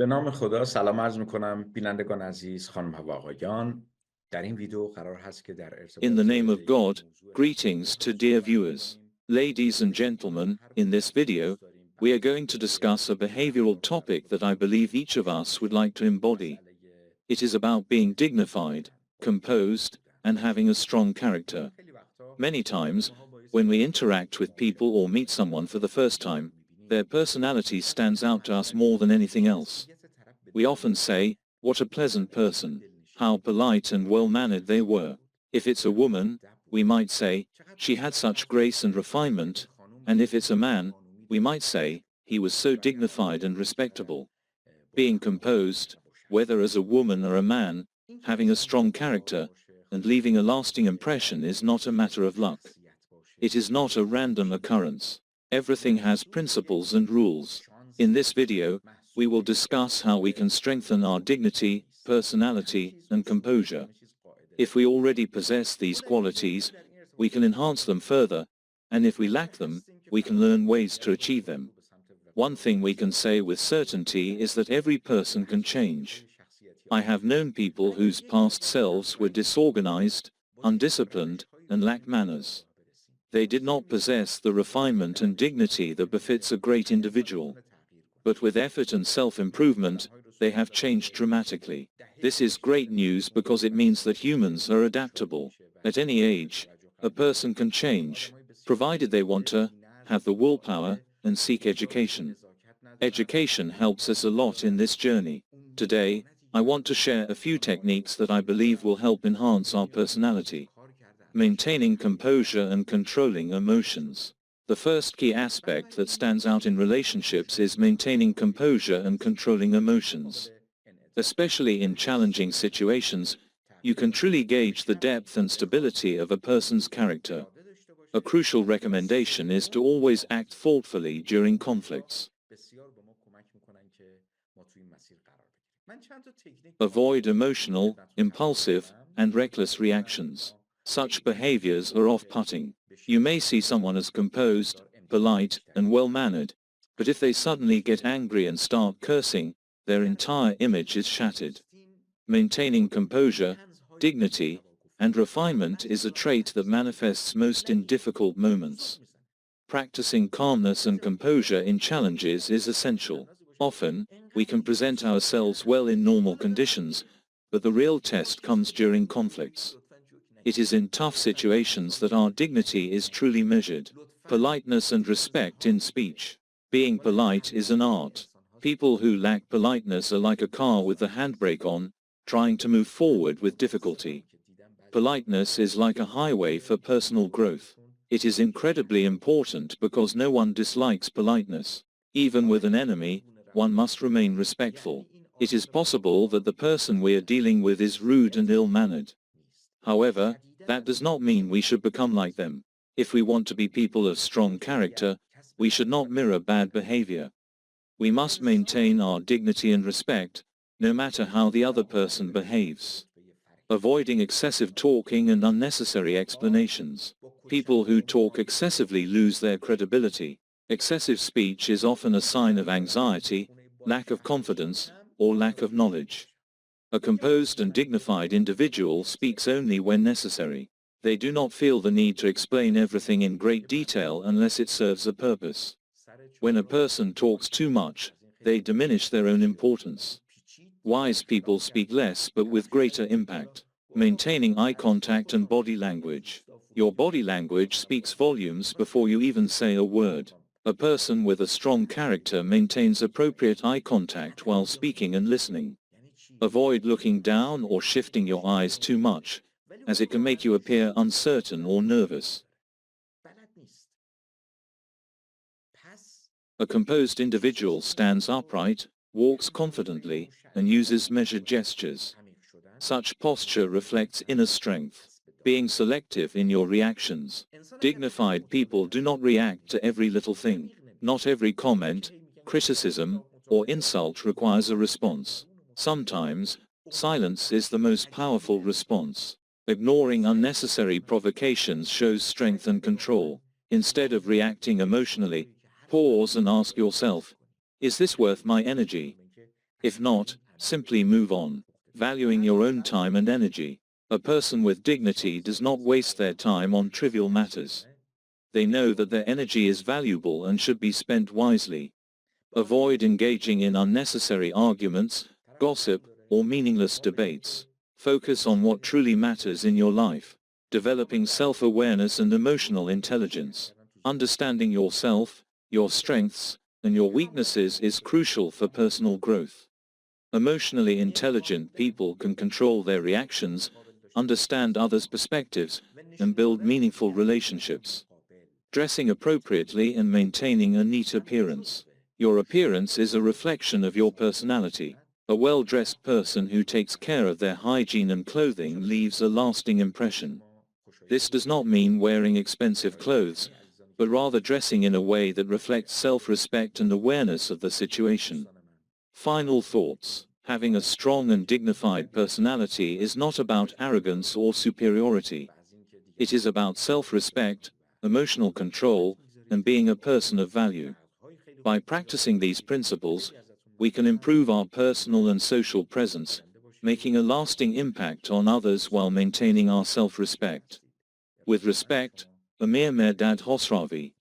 به نام خدا سلام عرض میکنم بینندگان عزیز، خانم و آقایان. در این ویدیو قرار هست که در In ارتباط the name of یک God, موضوع greetings to dear viewers. Ladies and gentlemen, in this video, we are going to discuss a behavioral topic that I believe each of us would like to embody. It is about being dignified, composed, and having a strong character. Many times, when we interact with people or meet someone for the first time, their personality stands out to us more than anything else. We often say, "What a pleasant person, how polite and well-mannered they were." If it's a woman, we might say, "She had such grace and refinement," and if it's a man, we might say, "He was so dignified and respectable." Being composed, whether as a woman or a man, having a strong character, and leaving a lasting impression is not a matter of luck. It is not a random occurrence. Everything has principles and rules. In this video, we will discuss how we can strengthen our dignity, personality, and composure. If we already possess these qualities, we can enhance them further, and if we lack them, we can learn ways to achieve them. One thing we can say with certainty is that every person can change. I have known people whose past selves were disorganized, undisciplined, and lacked manners. They did not possess the refinement and dignity that befits a great individual. But with effort and self-improvement, they have changed dramatically. This is great news because it means that humans are adaptable. At any age, a person can change, provided they want to, have the willpower, and seek education. Education helps us a lot in this journey. Today, I want to share a few techniques that I believe will help enhance our personality. Maintaining composure and controlling emotions. The first key aspect that stands out in relationships is maintaining composure and controlling emotions. Especially in challenging situations, you can truly gauge the depth and stability of a person's character. A crucial recommendation is to always act thoughtfully during conflicts. Avoid emotional, impulsive, and reckless reactions. Such behaviors are off-putting. You may see someone as composed, polite, and well-mannered, but if they suddenly get angry and start cursing, their entire image is shattered. Maintaining composure, dignity, and refinement is a trait that manifests most in difficult moments. Practicing calmness and composure in challenges is essential. Often, we can present ourselves well in normal conditions, but the real test comes during conflicts. It is in tough situations that our dignity is truly measured. Politeness and respect in speech. Being polite is an art. People who lack politeness are like a car with the handbrake on, trying to move forward with difficulty. Politeness is like a highway for personal growth. It is incredibly important because no one dislikes politeness. Even with an enemy, one must remain respectful. It is possible that the person we are dealing with is rude and ill-mannered. However, that does not mean we should become like them. If we want to be people of strong character, we should not mirror bad behavior. We must maintain our dignity and respect, no matter how the other person behaves. Avoiding excessive talking and unnecessary explanations. People who talk excessively lose their credibility. Excessive speech is often a sign of anxiety, lack of confidence, or lack of knowledge. A composed and dignified individual speaks only when necessary. They do not feel the need to explain everything in great detail unless it serves a purpose. When a person talks too much, they diminish their own importance. Wise people speak less but with greater impact. Maintaining eye contact and body language. Your body language speaks volumes before you even say a word. A person with a strong character maintains appropriate eye contact while speaking and listening. Avoid looking down or shifting your eyes too much, as it can make you appear uncertain or nervous. A composed individual stands upright, walks confidently, and uses measured gestures. Such posture reflects inner strength. Being selective in your reactions. Dignified people do not react to every little thing. Not every comment, criticism, or insult requires a response. Sometimes, silence is the most powerful response. Ignoring unnecessary provocations shows strength and control. Instead of reacting emotionally, pause and ask yourself, is this worth my energy? If not, simply move on, valuing your own time and energy. A person with dignity does not waste their time on trivial matters. They know that their energy is valuable and should be spent wisely. Avoid engaging in unnecessary arguments, gossip, or meaningless debates. Focus on what truly matters in your life. Developing self-awareness and emotional intelligence. Understanding yourself, your strengths, and your weaknesses is crucial for personal growth. Emotionally intelligent people can control their reactions, understand others' perspectives, and build meaningful relationships. Dressing appropriately and maintaining a neat appearance. Your appearance is a reflection of your personality. A well-dressed person who takes care of their hygiene and clothing leaves a lasting impression. This does not mean wearing expensive clothes, but rather dressing in a way that reflects self-respect and awareness of the situation. Final thoughts. Having a strong and dignified personality is not about arrogance or superiority. It is about self-respect, emotional control, and being a person of value. By practicing these principles, we can improve our personal and social presence, making a lasting impact on others while maintaining our self-respect. With respect, Amir Mehrdad Khosravi.